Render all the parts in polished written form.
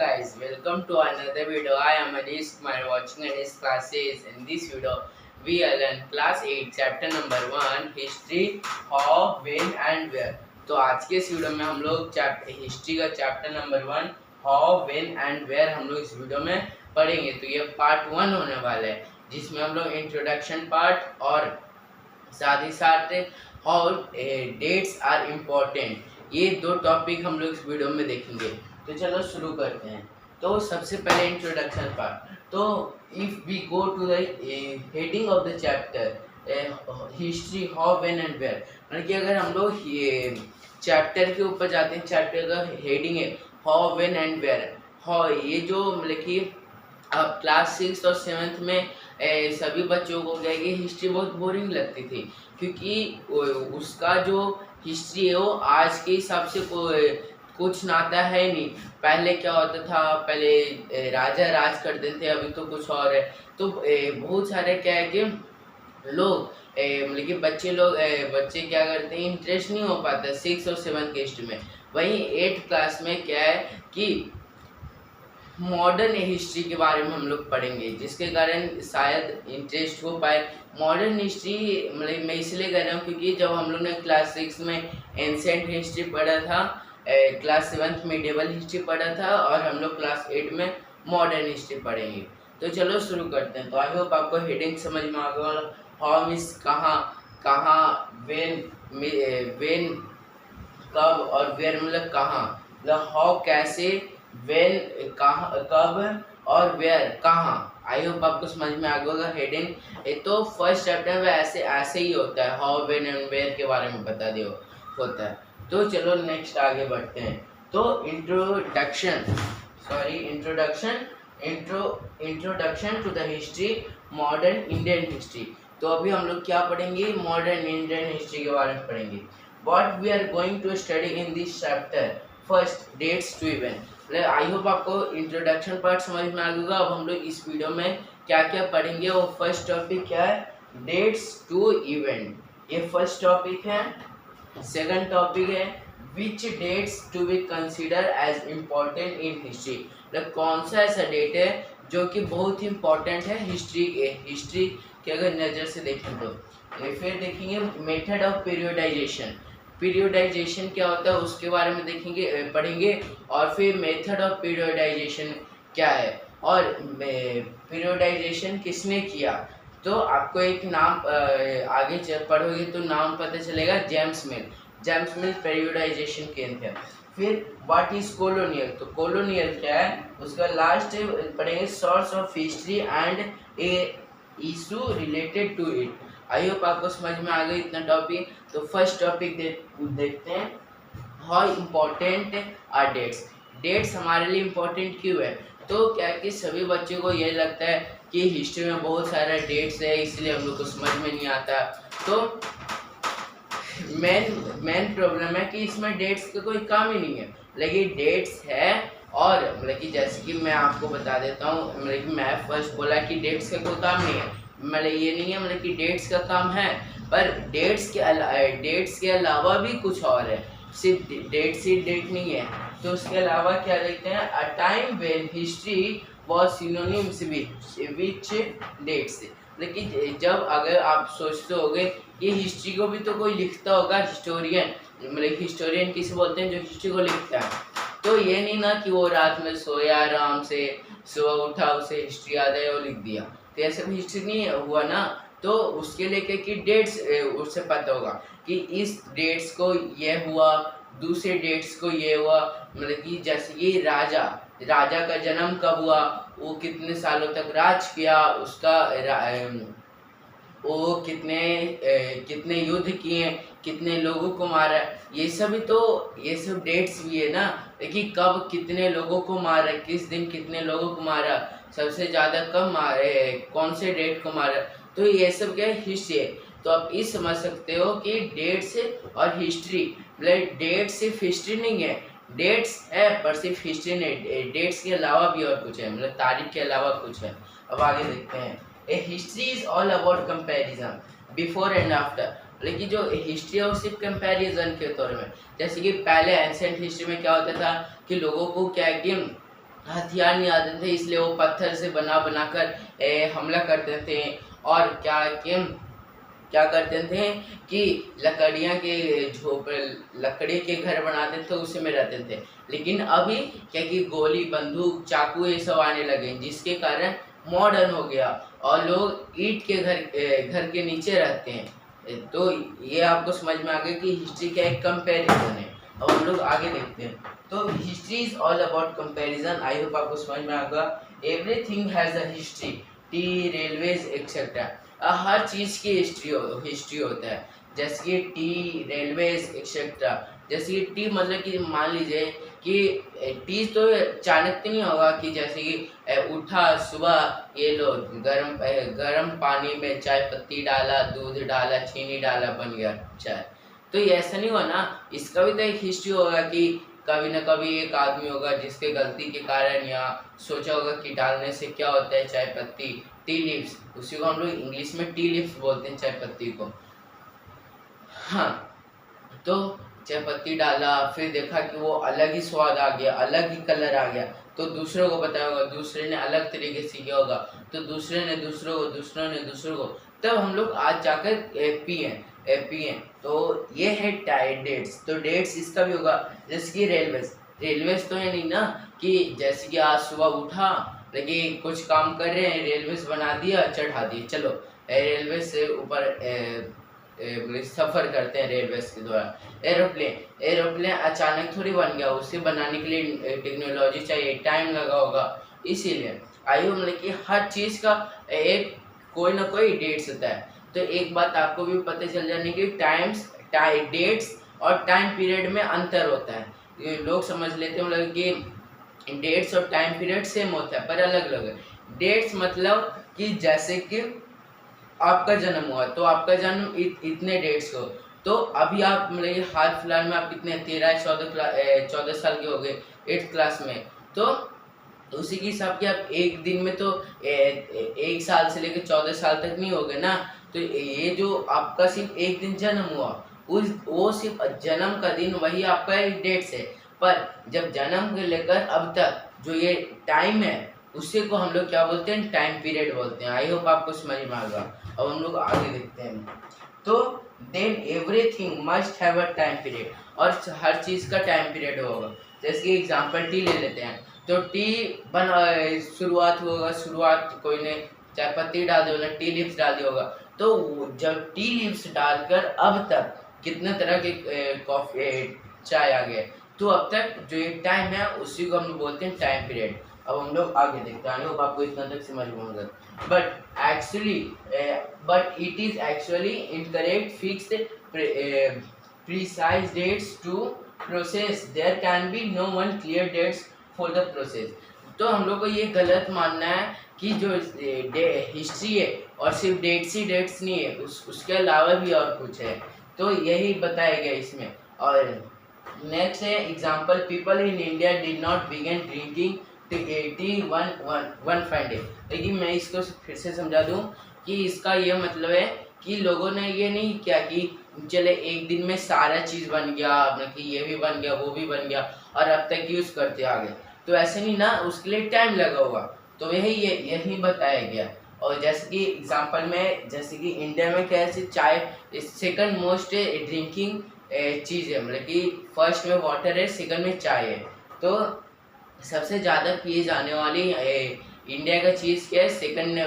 guys, welcome to another video. I am Anish Kumar watching Anish classes. In this video, we will learn class 8 chapter number 1 history, how, when and where. तो आज के इस video में हम लोग history का chapter number 1 how, when and where हम लोग इस वीडियो में पढ़ेंगे। तो ये पार्ट 1 होने वाला है जिसमें हम लोग इंट्रोडक्शन पार्ट और साथ ही साथ हाउ डेट्स आर इम्पोर्टेंट, ये दो टॉपिक हम लोग इस वीडियो में देखेंगे। तो चलो शुरू करते हैं। तो सबसे पहले इंट्रोडक्शन पार्ट। तो if we go to the heading of the chapter history how, when and where, मतलब कि अगर हम लोग ये चैप्टर के ऊपर जाते हैं, चैप्टर का हेडिंग है how, when and where. How, ये जो मतलब कि अब क्लास 6 और 7th में सभी बच्चों को क्या है कि हिस्ट्री बहुत बोरिंग लगती थी, क्योंकि उसका जो हिस्ट्री है वो आज के हिसाब से कुछ नाता है नहीं। पहले क्या होता था, पहले राजा राज करते थे, अभी तो कुछ और है। तो बहुत सारे क्या है कि लोग मतलब कि बच्चे क्या करते हैं, इंटरेस्ट नहीं हो पाता 6 और 7 के हिस्ट्री में। वहीं 8th क्लास में क्या है कि मॉडर्न हिस्ट्री के बारे में हम लोग पढ़ेंगे, जिसके कारण शायद इंटरेस्ट हो पाए। मॉडर्न हिस्ट्री मतलब मैं इसलिए कह रहा हूँ क्योंकि जब हम लोग ने क्लास 6 में एंशिएंट हिस्ट्री पढ़ा था, क्लास 7th में मेडिवल हिस्ट्री पढ़ा था और हम लोग क्लास 8 में मॉडर्न हिस्ट्री पढ़ेंगे। तो चलो शुरू करते हैं। तो आई होप आपको हेडिंग समझ में आ गया। हाउ मीन्स कहाँ, वेन कब, और वेयर मतलब कहाँ, मतलब हाउ कैसे, वेन कब, और वेयर कहाँ। आई होप आपको समझ में आ गया होगा हेडिंग। तो फर्स्ट चैप्टर में ऐसे ही होता है, हाउ, वेन एंड वेयर के बारे में बता दिया होता है। तो चलो नेक्स्ट आगे बढ़ते हैं। तो introduction to the history, modern Indian history. तो अभी हम लोग क्या पढ़ेंगे, मॉडर्न इंडियन हिस्ट्री के बारे में पढ़ेंगे। What we are going to study in this chapter, first dates to event. I hope आपको इंट्रोडक्शन पार्ट समझ में आ गया। अब हम लोग इस वीडियो में क्या क्या पढ़ेंगे। वो फर्स्ट टॉपिक क्या है, डेट्स टू इवेंट, ये फर्स्ट टॉपिक है। सेकंड टॉपिक है which dates to be consider as important in history, मतलब कौन सा ऐसा डेट है जो कि बहुत ही इम्पोर्टेंट है हिस्ट्री के अगर नज़र से देखें तो। फिर देखेंगे मेथड ऑफ पीरियोडाइजेशन क्या होता है उसके बारे में पढ़ेंगे। और फिर मेथड ऑफ पीरियोडाइजेशन क्या है और पीरियोडाइजेशन किसने किया। तो आपको एक नाम आगे पढ़ोगे तो नाम पता चलेगा, जेम्स मिल पीरियोडाइजेशन के थे। फिर व्हाट इज कॉलोनियल, तो कॉलोनियल क्या है उसका लास्ट पढ़ेंगे, source of history and a issue related to it. I hope आपको समझ में आ गई इतना टॉपिक। तो फर्स्ट टॉपिक देखते हैं, हाउ इम्पोर्टेंट आर डेट्स हमारे लिए इम्पोर्टेंट क्यों है। तो क्या कि सभी बच्चों को ये लगता है कि हिस्ट्री में बहुत सारा डेट्स है, इसलिए हम लोग को समझ में नहीं आता। तो मेन प्रॉब्लम है कि इसमें डेट्स का कोई काम ही नहीं है, लेकिन डेट्स है। और मतलब कि जैसे कि मैं आपको बता देता हूँ, मतलब कि मैं फर्स्ट बोला कि डेट्स का कोई काम नहीं है, मतलब ये नहीं है मतलब कि डेट्स का काम है, पर डेट्स के अलावा भी कुछ और है, सिर्फ डेट नहीं है। तो उसके अलावा क्या देखते हैं, a time when history was synonyms which dates, लेकिन जब अगर आप सोचते होगे कि हिस्ट्री को भी तो कोई लिखता होगा, हिस्टोरियन, मतलब हिस्टोरियन किसे बोलते हैं जो हिस्ट्री को लिखता है। तो ये नहीं ना कि वो रात में सोया आराम से, सुबह उठा उसे हिस्ट्री याद है वो लिख दिया, तो ऐसे भी हिस्ट्री नहीं हुआ ना। तो उसके लिए क्या कि डेट्स उससे पता होगा कि इस डेट्स को ये हुआ, दूसरे डेट्स को ये हुआ, मतलब कि जैसे कि राजा का जन्म कब हुआ, वो कितने सालों तक राज किया, उसका वो कितने युद्ध किए, कितने लोगों को मारा, ये सब डेट्स भी है ना। देखिए कब कितने लोगों को मारा, किस दिन कितने लोगों को मारा, सबसे ज़्यादा कब मारे, कौन से डेट को मारा, तो ये सब क्या हिस्ट्री है। तो आप इस समझ सकते हो कि डेट्स और हिस्ट्री, मतलब डेट्स सिर्फ हिस्ट्री नहीं है, डेट्स है पर सिर्फ हिस्ट्री नहीं, डेट्स के अलावा भी और कुछ है, मतलब तारीख के अलावा कुछ है। अब आगे देखते हैं, a history is all about comparison before and after, लेकिन जो हिस्ट्री है वो सिर्फ कंपैरिजन के तौर में। जैसे कि पहले एंशिएंट हिस्ट्री में क्या होता था कि लोगों को क्या है कि हथियार नहीं आते थे, इसलिए वो पत्थर से बना बनाकर हमला करते थे। और क्या करते थे कि लकड़ियाँ के झोपड़े, लकड़ी के घर बनाते थे, उसी में रहते थे। लेकिन अभी क्या कि गोली बंदूक चाकू ये सब आने लगे, जिसके कारण मॉडर्न हो गया और लोग ईंट के घर के नीचे रहते हैं। तो ये आपको समझ में आ गया कि हिस्ट्री का एक कंपैरिजन है। अब हम लोग आगे देखते हैं। तो history is all about comparison. I hope आपको समझ में आएगा। Everything has a history, tea, railways etcetera. हर चीज़ की हिस्ट्री होता है, जैसे कि टी, रेलवेज एक्सेट्रा। जैसे कि टी मतलब कि मान लीजिए कि टी तो अचानक तो नहीं होगा कि जैसे कि उठा सुबह, ये लो गरम पानी में चाय पत्ती डाला, दूध डाला, चीनी डाला, बन गया चाय। तो ये ऐसा नहीं हुआ ना, इसका भी तो एक हिस्ट्री होगा कि कभी ना कभी एक आदमी होगा जिसके गलती के कारण या सोचा होगा कि डालने से क्या होता है चाय पत्ती, टी लीव्स, उसी को हम लोग इंग्लिश में टी लीव्स बोलते हैं चाय पत्ती को। हाँ, तो चाय पत्ती डाला, फिर देखा कि वो अलग ही स्वाद आ गया, अलग ही कलर आ गया, तो दूसरों को बताया होगा, दूसरे ने अलग तरीके से किया होगा, तो दूसरे ने दूसरों को, तब हम लोग आज जाकर पिए। तो ये है डेट्स। तो डेट्स इसका भी होगा, जैसे कि रेलवेज तो है नहीं ना कि जैसे कि आज सुबह उठा, लेकिन कुछ काम कर रहे हैं, रेलवेज बना दिया, चढ़ा दिए, चलो रेलवे से ऊपर सफ़र करते हैं रेलवे के द्वारा। एरोप्लेन अचानक थोड़ी बन गया, उसे बनाने के लिए टेक्नोलॉजी चाहिए, टाइम लगा होगा, इसीलिए। आयु मतलब कि हर चीज़ का एक कोई ना कोई डेट्स होता है। तो एक बात आपको भी पता चल जाने की, डेट्स और टाइम पीरियड में अंतर होता है। ये लोग समझ लेते हैं मतलब कि डेट्स और टाइम पीरियड सेम होता है पर अलग अलग है। डेट्स मतलब कि जैसे कि आपका जन्म हुआ, तो आपका जन्म इतने डेट्स को, तो अभी आप मतलब हाल फिलहाल में आप कितने 13 14 साल के हो गए 8th क्लास में, तो उसी के हिसाब के आप एक दिन में तो 1 साल से लेकर 14 साल तक नहीं हो गए ना। तो ये जो आपका सिर्फ एक दिन जन्म हुआ, उस वो सिर्फ जन्म का दिन वही आपका एक डेट्स है। पर जब जन्म से लेकर अब तक जो ये टाइम है, उसी को हम लोग क्या बोलते हैं, टाइम पीरियड बोलते हैं। आई होप आपको समझ में आ गया। अब हम लोग आगे देखते हैं। तो then everything must have a time period, और हर चीज़ का टाइम पीरियड होगा। जैसे कि एग्जांपल टी ले लेते हैं, तो टी शुरुआत कोई ने चाय पत्ती डाल दी होगा, टी लीव्स डाल दिया होगा, तो जब टी लीव्स डालकर अब तक कितने तरह के कॉफी चाय आ गए, तो अब तक जो ये टाइम है उसी को हम बोलते हैं टाइम पीरियड। अब हम लोग आगे देखते हैं। आई होप आपको इतना तक समझ में होगा। But it is actually incorrect fixed precise dates to process. There can be no one clear dates for the process. तो हम लोग को ये गलत मानना है कि जो हिस्ट्री है और सिर्फ डेट्स ही डेट्स नहीं है, उसके अलावा भी और कुछ है, तो यही बताया गया इसमें। और नेक्स्ट है example, people in India did not begin drinking tea one fine day. लेकिन मैं इसको फिर से समझा दूं कि इसका ये मतलब है कि लोगों ने ये नहीं किया कि चले एक दिन में सारा चीज़ बन गया, मतलब कि ये भी बन गया वो भी बन गया और अब तक यूज़ करते आ गए, तो ऐसे नहीं ना, उसके लिए टाइम लगा होगा। तो यही बताया गया। और जैसे कि एग्जांपल में, जैसे कि इंडिया में क्या है, चाय सेकंड मोस्ट ड्रिंकिंग चीज़ है, मतलब कि फर्स्ट में वाटर है, सेकंड में चाय है। तो सबसे ज़्यादा पिए जाने वाली इंडिया का चीज़ क्या है, सेकंड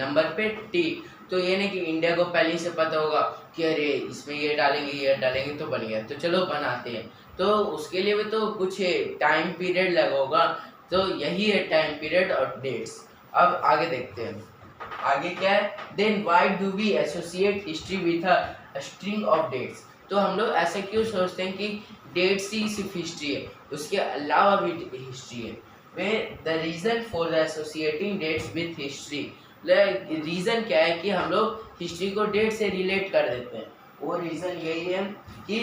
नंबर पे टी। तो ये नहीं कि इंडिया को पहले से पता होगा कि अरे इसमें ये डालेंगे तो बन गया, तो चलो बनाते हैं, तो उसके लिए भी तो कुछ टाइम पीरियड लगा होगा। तो यही है टाइम पीरियड और डेट्स। अब आगे देखते हैं, आगे क्या है, then why do we associate history with a string of dates. तो हम लोग ऐसा क्यों सोचते हैं कि डेट्स ही सिर्फ हिस्ट्री है, उसके अलावा भी हिस्ट्री है। Way the reason for the associating dates with history, reason क्या है कि हम लोग हिस्ट्री को डेट से रिलेट कर देते हैं। वो रीज़न यही है कि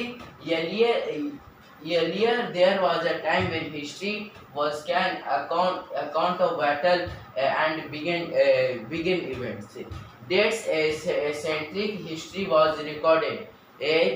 earlier there was a time when history was can account of battle and begin events. Dates centric history was recorded.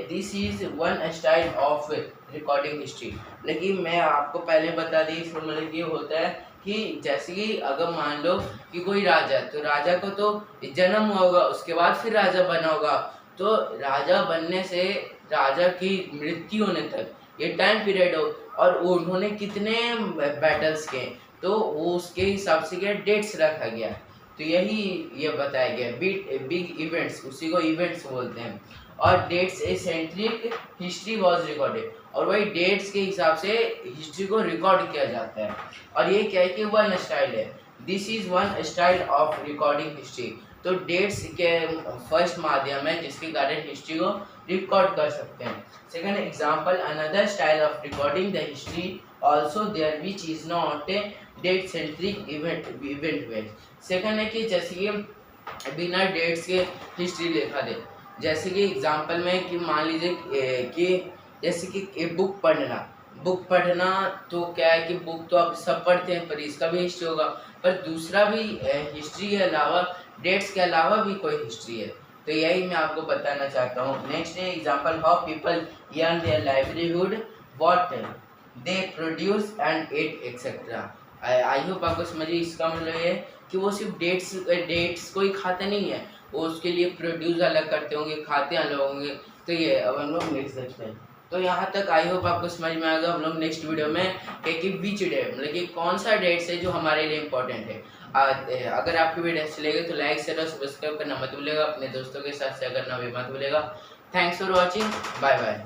This is one style of recording history. लेकिन मैं आपको पहले बता दी, इसमें मतलब ये होता है कि जैसे कि अगर मान लो कि कोई राजा है, तो राजा को तो जन्म हुआ होगा, उसके बाद फिर राजा बना होगा। तो राजा बनने से राजा की मृत्यु होने तक ये टाइम पीरियड हो, और उन्होंने कितने बैटल्स किए, तो वो उसके हिसाब से क्या डेट्स रखा गया। तो यही ये बताया गया, बिग इवेंट्स, उसी को इवेंट्स बोलते हैं। और dates a centric history was recorded, और वही डेट्स के हिसाब से हिस्ट्री को रिकॉर्ड किया जाता है। और ये क्या है कि वन स्टाइल है, this is one style of recording history. तो डेट्स के फर्स्ट माध्यम है जिसके कारण हिस्ट्री को रिकॉर्ड कर सकते हैं। Second example, another style of recording the history also there which is not a date centric event based. Second है कि जैसे कि बिना डेट्स के हिस्ट्री लिखा दे। जैसे कि एग्जांपल में कि मान लीजिए कि जैसे कि एक बुक पढ़ना तो क्या है कि बुक तो आप सब पढ़ते हैं, पर इसका भी हिस्ट्री होगा। पर दूसरा भी हिस्ट्री के अलावा, डेट्स के अलावा भी कोई हिस्ट्री है। तो यही मैं आपको बताना चाहता हूँ। नेक्स्ट है example, how people earn their livelihood, what they produce and it etcetera. I hope आपको समझिए। इसका मतलब ये कि वो सिर्फ डेट्स को ही खाते नहीं है, वो उसके लिए प्रोड्यूस अलग करते होंगे, खाते अलग होंगे। तो ये अब हम लोग लिख सकते हैं। तो यहाँ तक आई होप आपको समझ में आएगा। हम लोग नेक्स्ट वीडियो में कि विच डेट, मतलब कि कौन सा डेट्स है जो हमारे लिए इम्पोर्टेंट है। अगर आपकी वीडियो अच्छी लगे तो लाइक शेयर और सब्सक्राइब करना मत भूलिएगा, अपने दोस्तों के साथ शेयर करना भी मत भूलिएगा। Thanks for watching, bye bye.